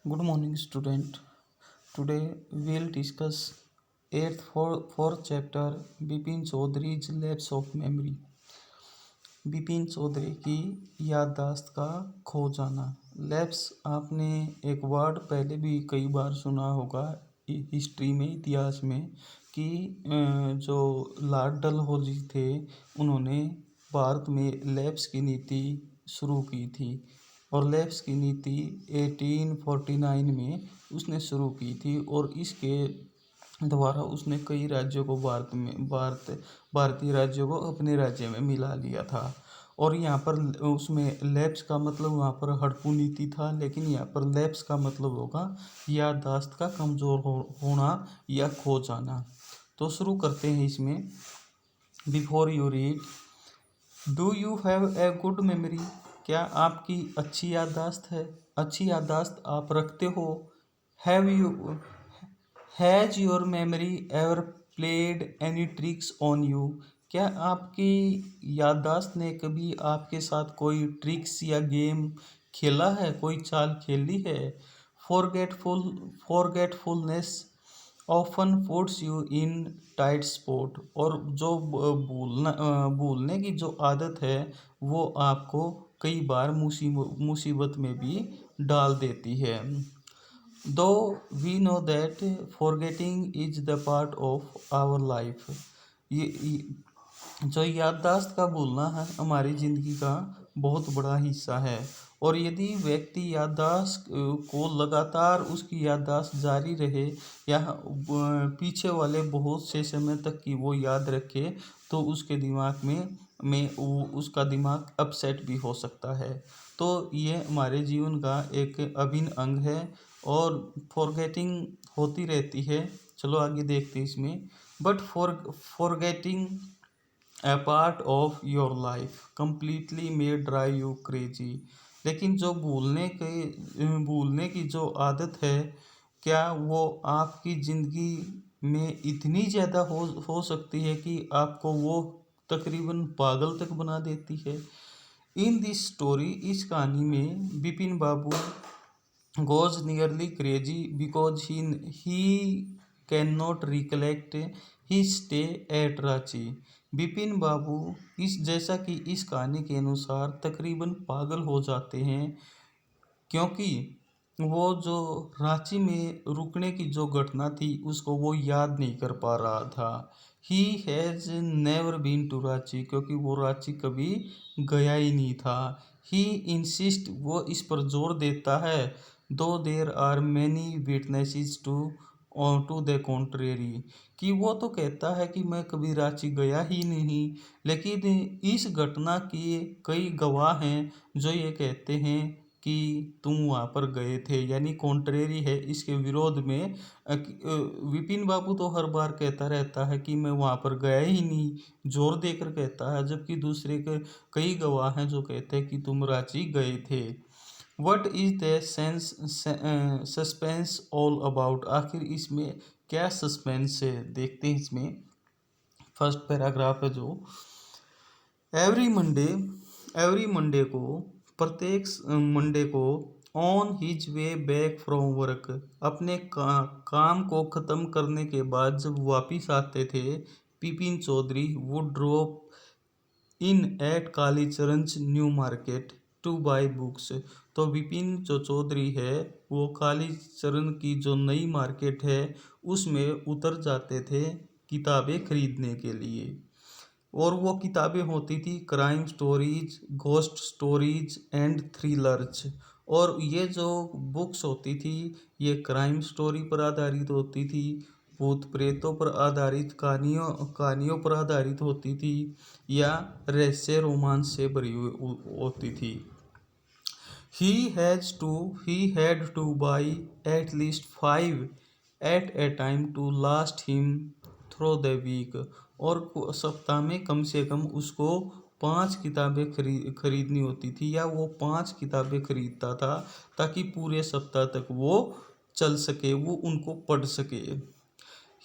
Good morning, student. Today we'll discuss fourth chapter Bipin Chaudhuri's lapse of memory. Bipin Chaudhuri की याददाश्त का खो जाना। लैप्स आपने एक वर्ड पहले भी कई बार सुना होगा हिस्ट्री में, इतिहास में, कि जो लॉर्ड डलहौजी थे उन्होंने भारत में लैप्स की नीति शुरू की थी और लैप्स की नीति 1849 में उसने शुरू की थी और इसके द्वारा उसने कई राज्यों को भारतीय राज्यों को अपने राज्य में मिला लिया था। और यहाँ पर उसमें लैप्स का मतलब वहाँ पर हड़पू नीति था, लेकिन यहाँ पर लैप्स का मतलब होगा याददाश्त का कमज़ोर होना या खो जाना। तो शुरू करते हैं इसमें। Before you read, do you have a good memory? क्या आपकी अच्छी याददाश्त है? अच्छी याददाश्त आप रखते हो? Has your memory ever played any tricks on you? क्या आपकी याददाश्त ने कभी आपके साथ कोई ट्रिक्स या गेम खेला है, कोई चाल खेली है? Forgetfulness often puts you in tight spot. और जो भूलने की जो आदत है वो आपको कई बार मुसीबत में भी डाल देती है। Though we know that forgetting is the part of our life. ये जो याददाश्त का भूलना है हमारी ज़िंदगी का बहुत बड़ा हिस्सा है। और यदि व्यक्ति याददाश्त को लगातार उसकी याददाश्त जारी रहे या पीछे वाले बहुत से समय तक की वो याद रखे तो उसके दिमाग में उसका दिमाग अपसेट भी हो सकता है। तो ये हमारे जीवन का एक अभिन्न अंग है और फॉरगेटिंग होती रहती है। चलो आगे देखते हैं इसमें। But forgetting A part of your life completely may drive you crazy. लेकिन जो भूलने की जो आदत है, क्या वो आपकी ज़िंदगी में इतनी ज़्यादा हो सकती है कि आपको वो तकरीबन पागल तक बना देती है। इन दिस स्टोरी, इस कहानी में बिपिन बाबू goes nearly crazy because he cannot recollect his stay at Ranchi। Bipin बाबू जैसा कि इस कहानी के अनुसार तकरीबन पागल हो जाते हैं क्योंकि वो जो रांची में रुकने की जो घटना थी उसको वो याद नहीं कर पा रहा था। He has never been to Ranchi, क्योंकि वो रांची कभी गया ही नहीं था। ही इंसिस्ट, वो इस पर जोर देता है, though there are many witnesses to the contrary, कि वो तो कहता है कि मैं कभी रांची गया ही नहीं, लेकिन इस घटना के कई गवाह हैं जो ये कहते हैं कि तुम वहाँ पर गए थे, यानी कॉन्ट्रेरी है, इसके विरोध में। विपिन बाबू तो हर बार कहता रहता है कि मैं वहाँ पर गया ही नहीं, जोर देकर कहता है, जबकि दूसरे के कई गवाह हैं जो कहते हैं कि तुम रांची गए थे। What is the suspense all about? आखिर इसमें क्या सस्पेंस है, देखते हैं इसमें। फर्स्ट पैराग्राफ है जो एवरी मंडे को, प्रत्येक मंडे को, on his way back from work, अपने काम को ख़त्म करने के बाद जब वापिस आते थे, Bipin Chaudhuri would drop in at Kalicharan's new market to buy books. तो बिपिन जो चौधरी है वो कालीचरण की जो नई मार्केट है उसमें उतर जाते थे किताबें खरीदने के लिए। और वो किताबें होती थी crime stories, ghost stories and thrillers. और ये जो बुक्स होती थी ये क्राइम स्टोरी पर आधारित होती थी, भूत प्रेतों पर आधारित कहानियों पर आधारित होती थी, या रहस्य रोमांस से भरी हुई होती थी। He had to buy at least 5 at a time to last him through the week। और सप्ताह में कम से कम उसको 5 किताबें खरीदनी होती थी, या वो 5 किताबें खरीदता था ताकि पूरे सप्ताह तक वो चल सके, वो उनको पढ़ सके।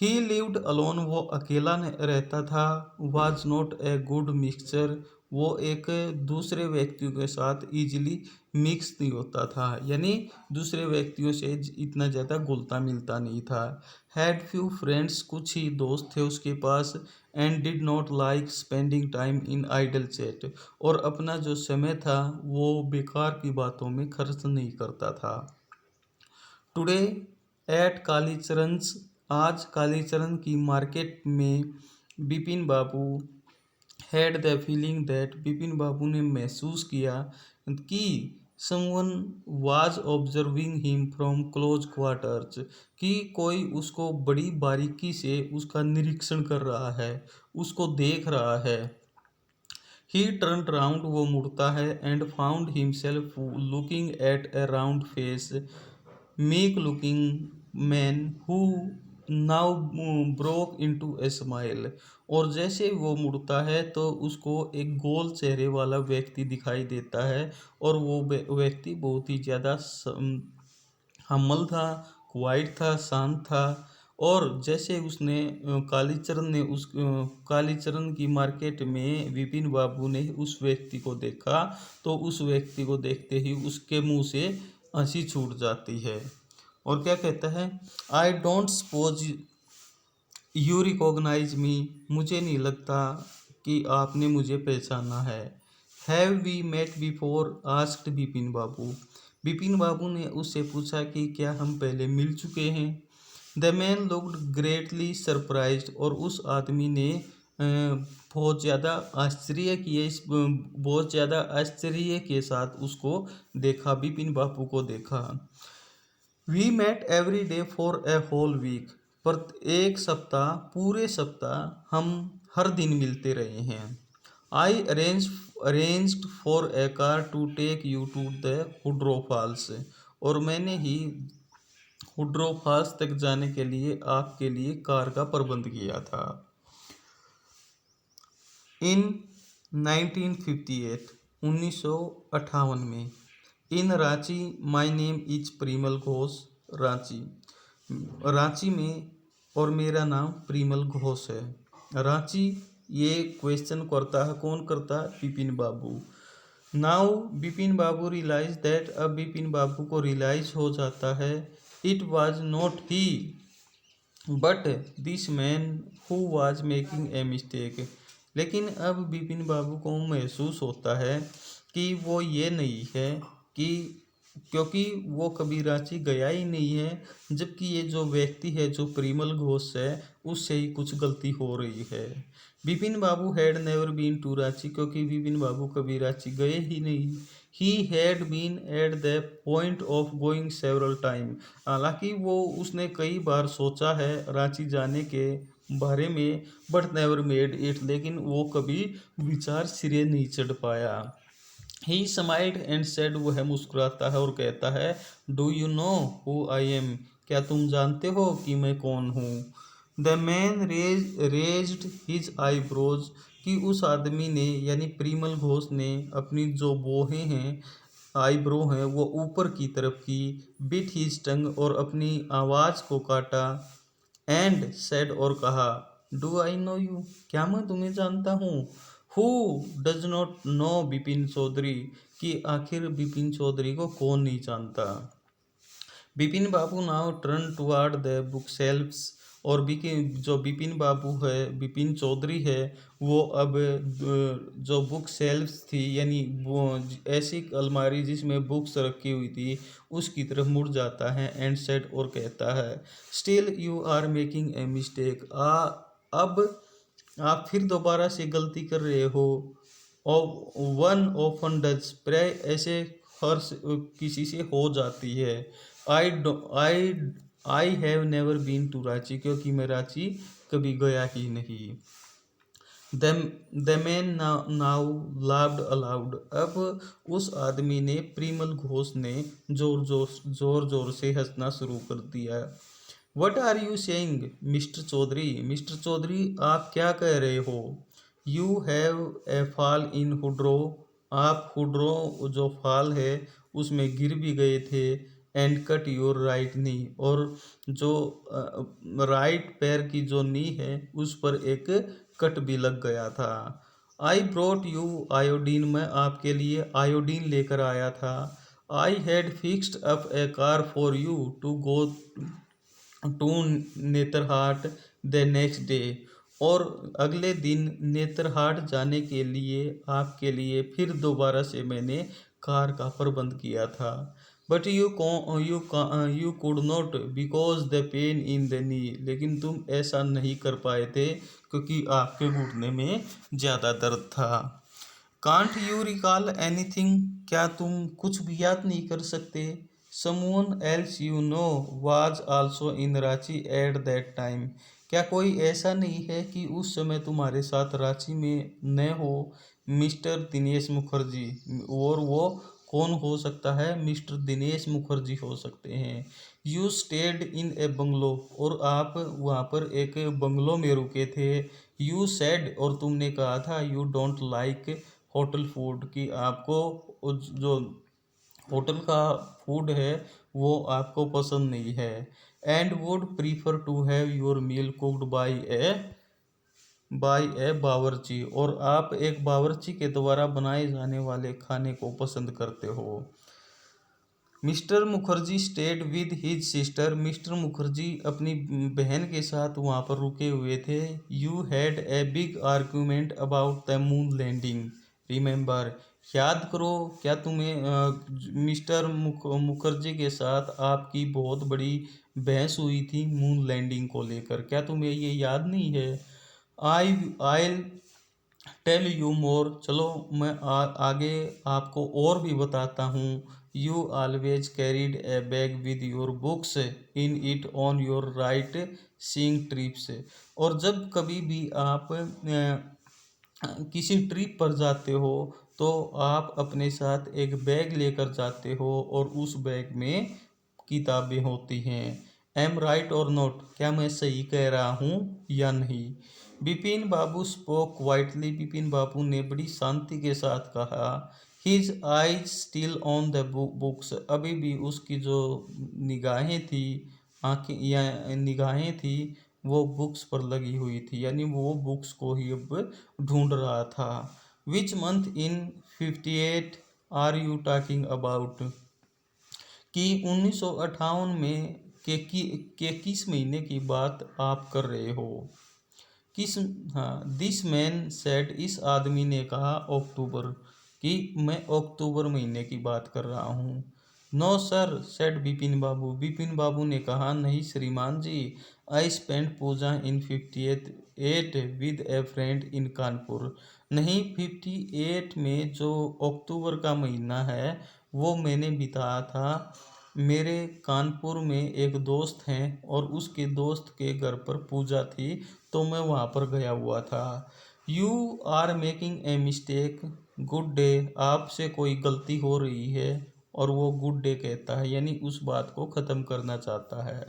ही लिव्ड अलोन, वो अकेला रहता था। Was not a good mixture, वो एक दूसरे व्यक्तियों के साथ इजीली मिक्स नहीं होता था, यानी दूसरे व्यक्तियों से इतना ज़्यादा घुलता मिलता नहीं था। हैड फ्यू फ्रेंड्स, कुछ ही दोस्त थे उसके पास। And did not like spending time in idle chat, और अपना जो समय था वो बेकार की बातों में खर्च नहीं करता था। टुडे एट कालीचरण's, आज कालीचरण की मार्केट में, Bipin Babu had the feeling that, Bipin Babu ने महसूस किया कि someone was observing him from close quarters, कि कोई उसको बड़ी बारीकी से उसका निरीक्षण कर रहा है, उसको देख रहा है। ही टर्न राउंड, वो मुड़ता है। And found himself looking at A round face, meek looking man who now broke into a smile, और जैसे वो मुड़ता है तो उसको एक गोल चेहरे वाला व्यक्ति दिखाई देता है, और वो व्यक्ति बहुत ही ज़्यादा हम्बल था, क्वाइट था, शांत था। और जैसे उसने कालीचरण ने कालीचरण की मार्केट में विपिन बाबू ने उस व्यक्ति को देखा, तो उस व्यक्ति को देखते ही उसके मुंह से हंसी छूट जाती है। और क्या कहता है, I don't suppose you recognise me, मुझे नहीं लगता कि आपने मुझे पहचाना है। Have we met before, asked Bipin Babu, Bipin Babu ने उससे पूछा कि क्या हम पहले मिल चुके हैं। The man looked greatly surprised, और उस आदमी ने बहुत ज़्यादा आश्चर्य किए, बहुत ज़्यादा आश्चर्य के साथ उसको देखा, बिपिन बाबू को देखा। We met every day for a whole week, पर एक सप्ताह, पूरे सप्ताह हम हर दिन मिलते रहे हैं। I arranged for a car to take you to the Hundru falls, और मैंने ही हुड्रो फॉल्स तक जाने के लिए आपके लिए कार का प्रबंध किया था। इन 1958, 1958 में, in Ranchi my name is Parimal Ghosh, Ranchi, Ranchi में और मेरा नाम परिमल घोष है। रांची, ये क्वेश्चन करता है, कौन करता है, Bipin Babu. Now Bipin Babu realise that, अब बिपिन बाबू को रियलाइज हो जाता है, it was not he but this man who was making a mistake, लेकिन अब बिपिन बाबू को महसूस होता है कि वो ये नहीं है, कि क्योंकि वो कभी रांची गया ही नहीं है, जबकि ये जो व्यक्ति है, जो परिमल घोष है, उससे ही कुछ गलती हो रही है। Bipin Babu had never been to Ranchi, क्योंकि बिपिन बाबू कभी रांची गए ही नहीं। He had been at the point of going several time, हालांकि वो उसने कई बार सोचा है रांची जाने के बारे में, बट नेवर मेड इट, लेकिन वो कभी विचार सिरे नहीं चढ़ पाया। ही स्माइल्ड एंड सेड, वह मुस्कुराता है और कहता है, do you know who I am, क्या तुम जानते हो कि मैं कौन हूँ। The man raised his eyebrows, कि उस आदमी ने, यानी परिमल घोष ने अपनी जो बोहें हैं, आईब्रो हैं, वो ऊपर की तरफ की। बिट हिज टंग, और अपनी आवाज़ को काटा। एंड सेड, और कहा, डू आई नो यू, क्या मैं तुम्हें जानता हूँ। Who does not know Bipin Chaudhuri, कि आखिर बिपिन चौधरी को कौन नहीं जानता। Bipin Babu now turn toward the book shelves, और जो बिपिन बाबू है, बिपिन चौधरी है, वो अब जो बुक शेल्फ्स थी, यानी वो ऐसी अलमारी जिसमें बुक्स रखी हुई थी, उसकी तरफ मुड़ जाता है। एंड सेड, और कहता है, still you are making a mistake, अब आप फिर दोबारा से गलती कर रहे हो। वन ऑफन डज, प्राय ऐसे हर किसी से हो जाती है। I I I have never been to Ranchi, क्योंकि मैं रांची कभी गया ही नहीं। The man now laughed aloud, अब उस आदमी ने, परिमल घोष ने, जोर जोर से हंसना शुरू कर दिया। What are you saying mister Chaudhuri, mister Chaudhuri आप क्या कह रहे हो। You have a fall in Hundru, आप हुड्रो जो फॉल है उसमें गिर भी गए थे। And cut your right knee, और जो राइट पैर की जो नी है उस पर एक कट भी लग गया था। आई ब्रोट यू आयोडीन, मैं आपके लिए आयोडीन लेकर आया था। I had fixed up a car for you to go to Netarhat the next day, और अगले दिन नेतरहाट जाने के लिए आपके लिए फिर दोबारा से मैंने कार का प्रबंध किया था। But you could not because the pain in the knee, लेकिन तुम ऐसा नहीं कर पाए थे क्योंकि आपके घुटने में ज़्यादा दर्द था। कांट यू रिकॉल एनीथिंग, क्या तुम कुछ भी याद नहीं कर सकते? Someone else you know was also in Ranchi at that time, क्या कोई ऐसा नहीं है कि उस समय तुम्हारे साथ रांची में न हो? मिस्टर दिनेश मुखर्जी, और वो कौन हो सकता है? मिस्टर दिनेश मुखर्जी हो सकते हैं। You stayed in A bungalow, और आप वहाँ पर एक बंगलो में रुके थे। यू सेड, और तुमने कहा था, you don't like hotel food, कि आपको जो होटल का फूड है वो आपको पसंद नहीं है। And would prefer to have your meal cooked by a bawarchi, और आप एक बावर्ची के द्वारा बनाए जाने वाले खाने को पसंद करते हो। Mister Mukherjee stayed with his sister, mister Mukherjee अपनी बहन के साथ वहाँ पर रुके हुए थे। You had a big argument about the moon landing, remember, याद करो, क्या तुम्हें मिस्टर मुखर्जी के साथ आपकी बहुत बड़ी बहस हुई थी मून लैंडिंग को लेकर? क्या तुम्हें ये याद नहीं है? आई टेल यू मोर, चलो मैं आगे आपको और भी बताता हूँ। You always carried A bag with your books in it on your right seeing trips, और जब कभी भी आप किसी ट्रिप पर जाते हो तो आप अपने साथ एक बैग लेकर जाते हो, और उस बैग में किताबें होती हैं। एम राइट और नॉट, क्या मैं सही कह रहा हूँ या नहीं? बिपिन बाबू स्पोक क्वाइटली, बिपिन बाबू ने बड़ी शांति के साथ कहा। His eyes still on the books, अभी भी उसकी जो निगाहें थी, आंखें या निगाहें थी, वो बुक्स पर लगी हुई थी, यानी वो बुक्स को ही अब ढूंढ रहा था। Which month in 58 are you talking about, कि 1958 में के किस महीने की बात आप कर रहे हो? किस हाँ, दिस मैन सेड, इस आदमी ने कहा, अक्टूबर, कि मैं अक्टूबर महीने की बात कर रहा हूँ। No sir said Bipin Babu, Bipin Babu ने कहा, नहीं श्रीमान जी, I spend Puja in 58 with a friend in Kanpur, नहीं 58 में जो अक्टूबर का महीना है वो मैंने बिताया था, मेरे कानपुर में एक दोस्त हैं और उसके दोस्त के घर पर पूजा थी तो मैं वहाँ पर गया हुआ था। You are making a mistake, good day, आपसे कोई गलती हो रही है, और वो गुड डे कहता है, यानी उस बात को ख़त्म करना चाहता है।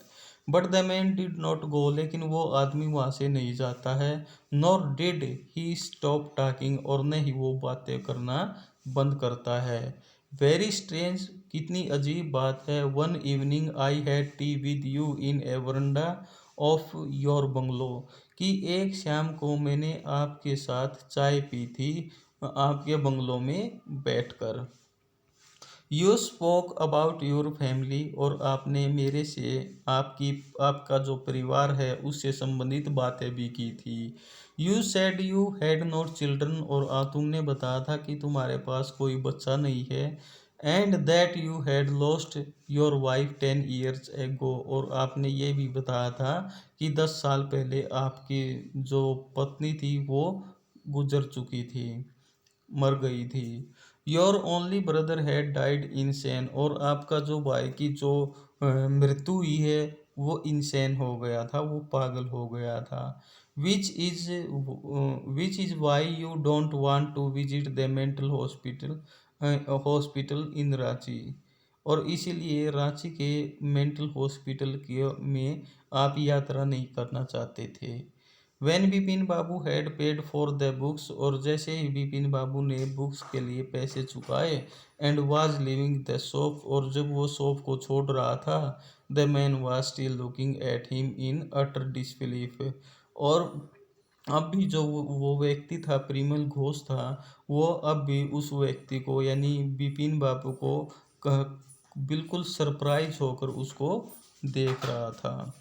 But the man did not go, लेकिन वो आदमी वहाँ से नहीं जाता है। Nor did he stop talking, और न ही वो बातें करना बंद करता है। वेरी स्ट्रेंज, कितनी अजीब बात है। One evening I had T with you in A veranda of your bungalow, कि एक शाम को मैंने आपके साथ चाय पी थी आपके बंगलों में बैठकर। You spoke about your family, और आपने मेरे से आपका जो परिवार है उससे संबंधित बातें भी की थी। You said you had not children, और तुमने बताया था कि तुम्हारे पास कोई बच्चा नहीं है। And that you had lost your wife 10 years एगो, और आपने ये भी बताया था कि 10 साल पहले आपकी जो पत्नी थी वो गुजर चुकी थी, मर गई थी। Your only brother had died insane, और आपका जो भाई की जो मृत्यु हुई है वो इनसेन हो गया था, वो पागल हो गया था। Which is why you don't want to visit the mental hospital in Ranchi, और इसीलिए रांची के मेंटल हॉस्पिटल के में आप यात्रा नहीं करना चाहते थे। When Bipin Babu had paid for the books, और जैसे ही बिपिन बाबू ने बुक्स के लिए पैसे चुकाए, and was living the shop, और जब वो शॉप को छोड़ रहा था, the man was still looking at him in utter disbelief, और अब भी जो वो व्यक्ति था, परिमल घोष था, वो अब भी उस व्यक्ति को यानी बिपिन बाबू को बिल्कुल सरप्राइज होकर उसको देख रहा था।